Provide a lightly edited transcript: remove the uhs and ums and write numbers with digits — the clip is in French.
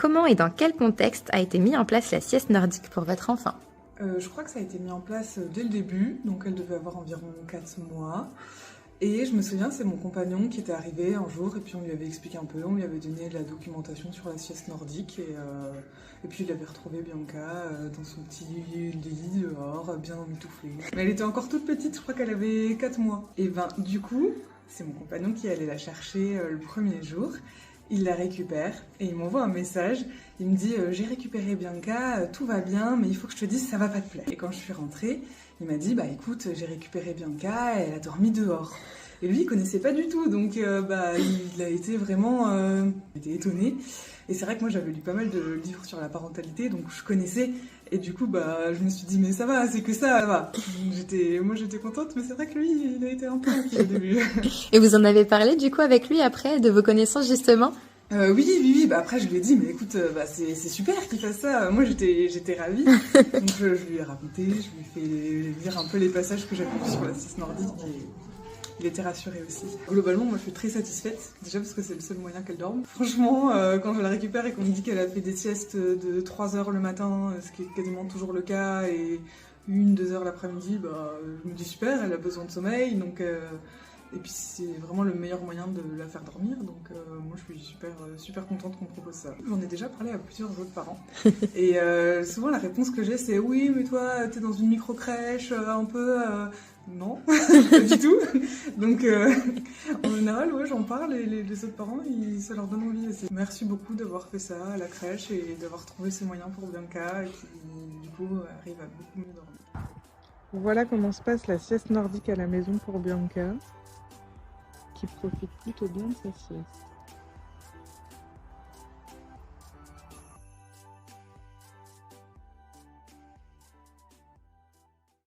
comment et dans quel contexte a été mis en place la sieste nordique pour votre enfant? Je crois que ça a été mis en place dès le début, donc elle devait avoir environ 4 mois. Et je me souviens, c'est mon compagnon qui était arrivé un jour et puis on lui avait expliqué un peu, on lui avait donné de la documentation sur la sieste nordique et puis il avait retrouvé Bianca dans son petit lit dehors, bien emmitouflée. Mais elle était encore toute petite, je crois qu'elle avait 4 mois. Et ben du coup, c'est mon compagnon qui allait la chercher le premier jour. Il la récupère et il m'envoie un message. Il me dit j'ai récupéré Bianca, tout va bien, mais il faut que je te dise ça va pas te plaire. Et quand je suis rentrée, il m'a dit bah écoute, j'ai récupéré Bianca, elle a dormi dehors. Et lui il connaissait pas du tout, donc il a été vraiment il était étonné. Et c'est vrai que moi j'avais lu pas mal de livres sur la parentalité, donc je connaissais. Et du coup je me suis dit mais ça va, c'est que ça va. Moi j'étais contente, mais c'est vrai que lui il a été un peu inquiet au début. Et vous en avez parlé du coup avec lui après, de vos connaissances justement? Oui. Après, je lui ai dit, mais écoute, c'est super qu'il fasse ça. Moi, j'étais ravie. Donc, je lui ai raconté, je lui ai fait lire un peu les passages que j'avais vus sur la sieste nordique et il était rassuré aussi. Globalement, moi, je suis très satisfaite. Déjà parce que c'est le seul moyen qu'elle dorme. Franchement, quand je la récupère et qu'on me dit qu'elle a fait des siestes de 3 heures le matin, ce qui est quasiment toujours le cas, et 1-2 heures l'après-midi, je me dis super, elle a besoin de sommeil, donc... Et puis c'est vraiment le meilleur moyen de la faire dormir, donc moi je suis super contente qu'on propose ça. J'en ai déjà parlé à plusieurs autres parents, et souvent la réponse que j'ai c'est oui mais toi t'es dans une micro-crèche un peu... Non, pas du tout. Donc en général ouais, j'en parle et les autres parents ça leur donne envie aussi. Merci beaucoup d'avoir fait ça à la crèche et d'avoir trouvé ces moyens pour Bianca et qui du coup arrive à beaucoup mieux dormir. Voilà comment se passe la sieste nordique à la maison pour Bianca, qui profite plutôt bien de sa sieste.